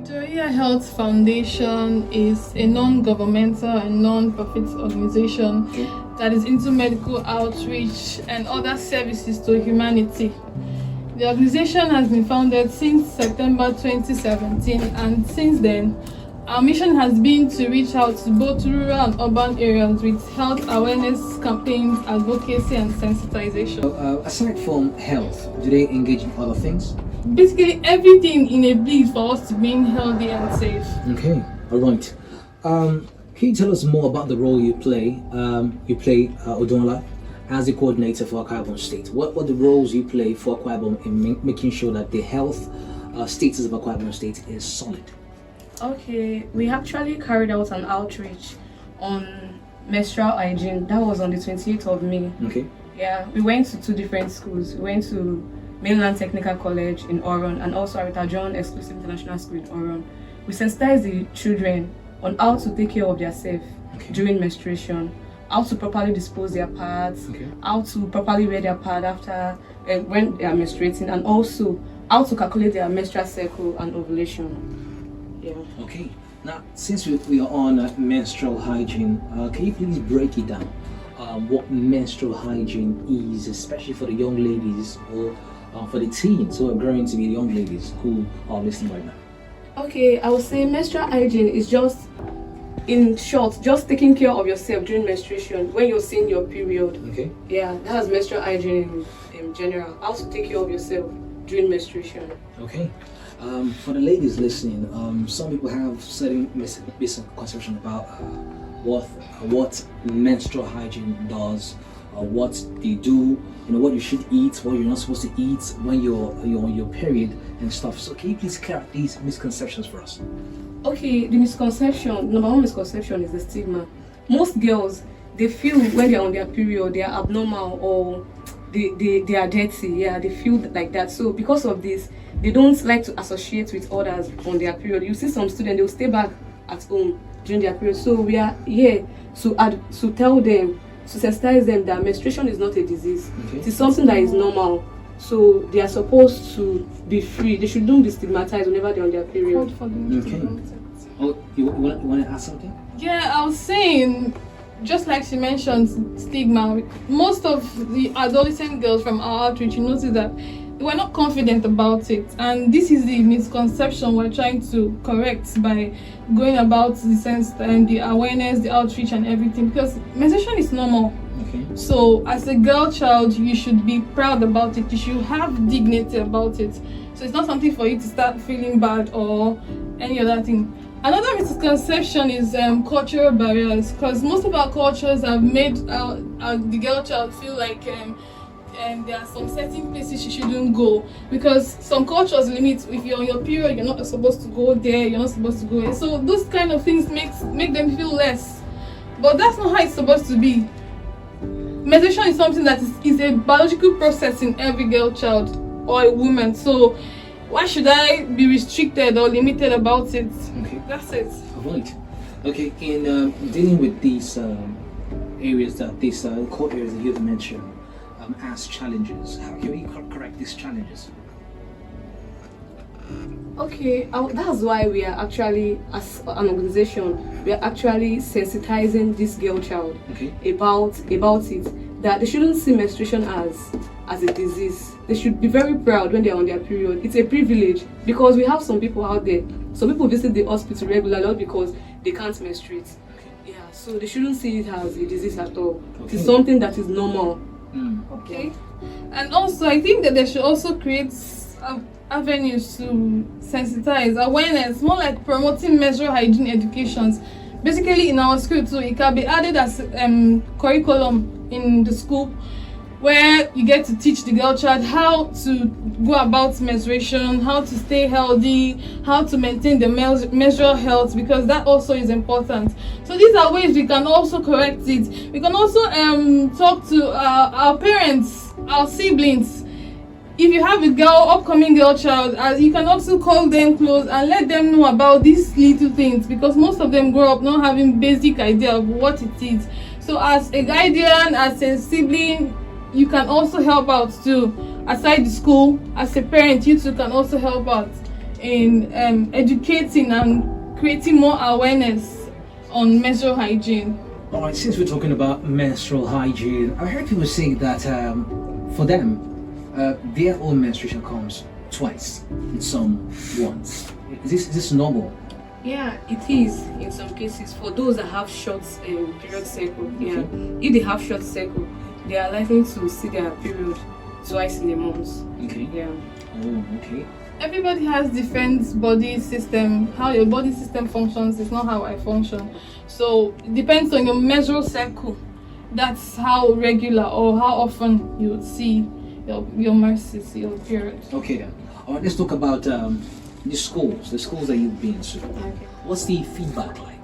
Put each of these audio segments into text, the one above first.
The Oyiya Health Foundation is a non-governmental and non-profit organization that is into medical outreach and other services to humanity. The organization has been founded since September 2017, and since then, our mission has been to reach out to both rural and urban areas with health awareness campaigns, advocacy, and sensitization. Aside from health, do they engage in other things? Basically, everything in a bid for us to being healthy and safe. Okay, all right. Can you tell us more about the role you play? Odola, as the coordinator for Akwa Ibom State. What are the roles you play for Akwa Ibom in making sure that the health status of Akwa Ibom State is solid? Okay, we actually carried out an outreach on menstrual hygiene. That was on the 28th of May. Okay. Yeah, we went to two different schools. We went to Mainland Technical College in Oron and also Arita John Exclusive International School in Oron. We sensitized the children on how to take care of themselves during menstruation, how to properly dispose their pads, how to properly wear their pad after when they are menstruating, and also how to calculate their menstrual cycle and ovulation. Yeah. Okay. Now, since we are on menstrual hygiene, can you please break it down? What menstrual hygiene is, especially for the young ladies or for the teens who are growing to be the young ladies who are listening right now? Okay, I would say menstrual hygiene is just, in short, just taking care of yourself during menstruation when you're seeing your period. Okay. Yeah, that's menstrual hygiene in general. How to take care of yourself during menstruation. Okay. For the ladies listening, some people have certain misconception about what menstrual hygiene does, what they do, what you should eat, what you're not supposed to eat when you're on your period and stuff. So can you please clear up these misconceptions for us? Okay, the number one misconception is the stigma. Most girls, they feel when they're on their period, they are abnormal or they are dirty. Yeah, they feel like that. So because of this, they don't like to associate with others on their period. You see some students, they'll stay back at home during their period. So we are here to tell them, to sensitize them that menstruation is not a disease. It is something that is normal. So they are supposed to be free. They shouldn't be stigmatized whenever they're on their period. Okay. Oh, you want to ask something? Yeah, I was saying, just like she mentioned, stigma. Most of the adolescent girls from our outreach, you notice that they were not confident about it, and this is the misconception we're trying to correct by going about the sense and the awareness, the outreach, and everything. Because menstruation is normal. So as a girl child, you should be proud about it. You should have dignity about it. So it's not something for you to start feeling bad or any other thing. Another misconception is cultural barriers, because most of our cultures have made the girl child feel like there are some certain places she shouldn't go, because some cultures limit, if you're on your period, you're not supposed to go there, you're not supposed to go there. So those kind of things make them feel less. But that's not how it's supposed to be. Menstruation is something that is a biological process in every girl child or a woman. So why should I be restricted or limited about it? Okay. That's it. Right. Okay. In dealing with these areas core areas that you've mentioned as challenges, how can we correct these challenges? Okay, that's why we are actually, as an organization, we are actually sensitizing this girl child about it, that they shouldn't see menstruation as a disease. They should be very proud when they're on their period. It's a privilege, because we have some people out there. Some people visit the hospital regularly because they can't menstruate. Yeah, so they shouldn't see it as a disease at all. It's something that is normal. Okay. And also, I think that they should also create avenues to sensitize, awareness, more like promoting menstrual hygiene educations. Basically, in our school too, it can be added as curriculum in the school, where you get to teach the girl child how to go about menstruation, how to stay healthy, how to maintain the menstrual health, because that also is important. So these are ways we can also correct it. We can also talk to our parents, our siblings. If you have a upcoming girl child, you can also call them close and let them know about these little things, because most of them grow up not having basic idea of what it is. So as a guardian, as a sibling, you can also help out too. Aside the school, as a parent, you too can also help out in educating and creating more awareness on menstrual hygiene. All right, since we're talking about menstrual hygiene, I heard people say that for them, their own menstruation comes twice, and some once. Is this normal? Yeah, it is in some cases for those that have short period cycle. Yeah, if they have short cycle, they are likely to see their period twice in a month. Okay. Yeah. Oh, okay. Everybody has different body system. How your body system functions is not how I function. So it depends on your menstrual cycle. That's how regular or how often you would see your menses, your period. Okay then. All right, let's talk about the schools that you've been to. Okay. What's the feedback like?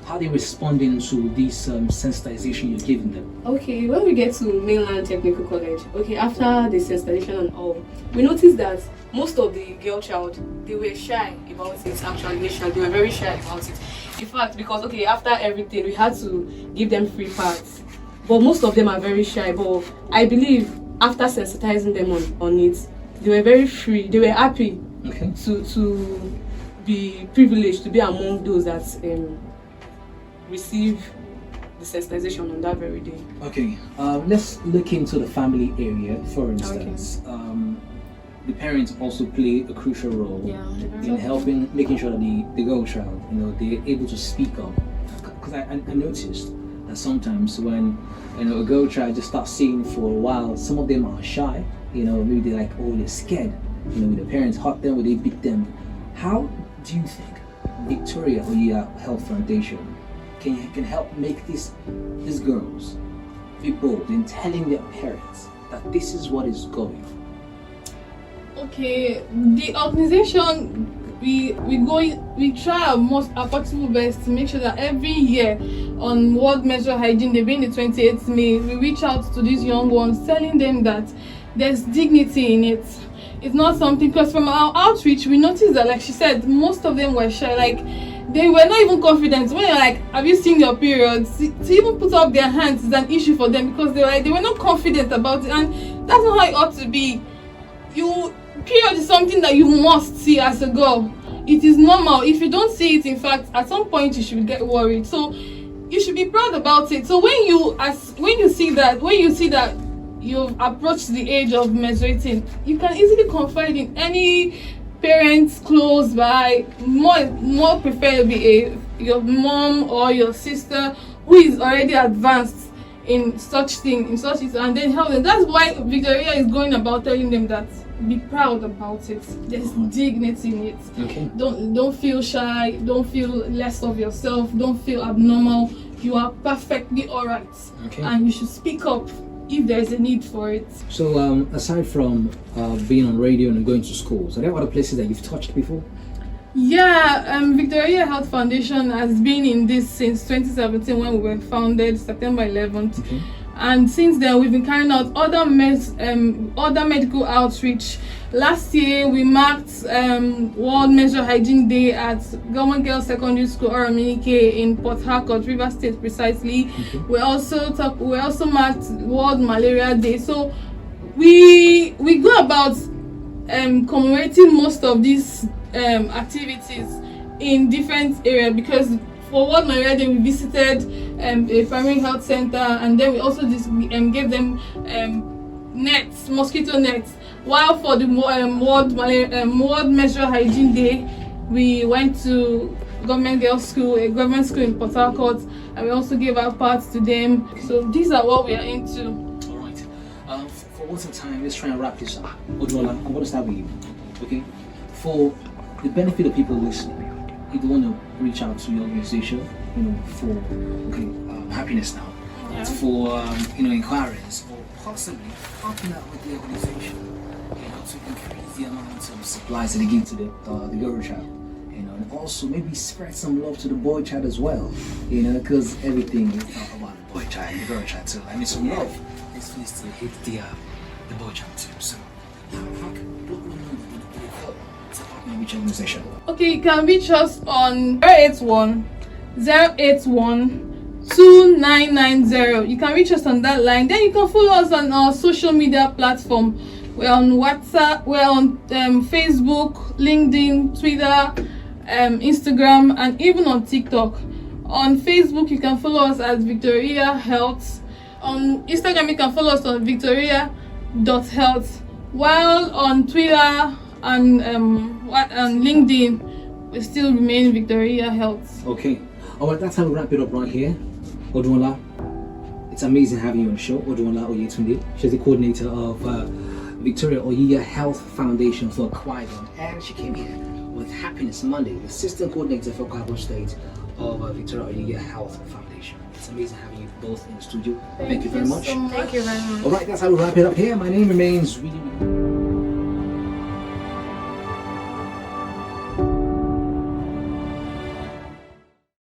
How are they responding to this sensitization you're giving them? Okay, when we get to mainland technical college, okay, after the sensitization and all, we noticed that most of the girl child, they were shy about it. Actually, they were very shy about it. In fact, because okay, after everything, we had to give them free parts, but most of them are very shy. But I believe after sensitizing them on it, they were very free. They were happy to be privileged to be among those that receive the sensitization on that very day. Okay, let's look into the family area, for instance. The parents also play a crucial role in helping, making sure that the girl child, they're able to speak up. Because I noticed that sometimes when a girl child just starts saying for a while, some of them are shy. Maybe they're like, they're scared. Will the parents hurt them? Will they beat them? How do you think Oyiya Health Foundation can help make these girls be bold in telling their parents that this is what is going on? Okay, the organization we try our possible best to make sure that every year on World Menstrual Hygiene Day, being the 28th May, we reach out to these young ones, telling them that there's dignity in it. It's not something, because from our outreach we noticed that, like she said, most of them were shy. Like they were not even confident. When you're like, have you seen your periods? To even put up their hands is an issue for them, because they were not confident about it, and that's not how it ought to be. Period is something that you must see as a girl. It is normal. If you don't see it, in fact, at some point you should get worried. So you should be proud about it. So when you see that you've approached the age of menstruating, you can easily confide in any parents close by, more preferably your mom or your sister who is already advanced in such things, and then help them. That's why Victoria is going about telling them that be proud about it. There's dignity in it. Okay. Don't feel shy. Don't feel less of yourself. Don't feel abnormal. You are perfectly alright. Okay. And you should speak up if there's a need for it. So aside from being on radio and going to schools, are there other places that you've touched before? Yeah, Oyiya Health Foundation has been in this since 2017 when we were founded, September 11th. Okay. And since then we've been carrying out other medical outreach. Last year we marked World Menstrual Hygiene Day at Government Girls Secondary School Oraminike in Port Harcourt, Rivers State precisely. Okay. We also marked World Malaria Day. So we go about commemorating most of these activities in different areas, because for World Malaria Day we visited a primary health center, and then we also gave them mosquito nets. While for the World Menstrual Hygiene Day, we went to a government school in Port Harcourt, and we also gave our parts to them. So these are what we are into. All right. For once in time, let's try and wrap this up. Ojola, I'm going to start with you. Okay. For the benefit of people listening, if you want to reach out to your organization, for happiness now, for inquiries, or possibly helping out with the organization, to increase the amount of supplies that they give to the girl child, and also maybe spread some love to the boy child as well, because everything is not about the boy child and the girl child too. I mean, some love is needs to hit the boy child too. So, how can which organization? Okay, you can reach us on 081 2990. You can reach us on that line. Then you can follow us on our social media platform. We're on WhatsApp, we're on Facebook, LinkedIn, Twitter, Instagram, and even on TikTok. On Facebook, you can follow us at Oyiya Health. On Instagram, you can follow us on victoria.health. While on Twitter and LinkedIn, we still remain Oyiya Health. Okay. Alright, that's how we wrap it up right here. Odunla, it's amazing having you on the show. Odunla Oyetunde. She's the coordinator of Oyiya Health Foundation for Akwa Ibom, and she came here with Happiness Monday, the assistant coordinator for Akwa Ibom State of Oyiya Health Foundation. It's amazing having you both in the studio. Thank you very much. So much. Thank you very much. Alright, that's how we wrap it up here. My name remains really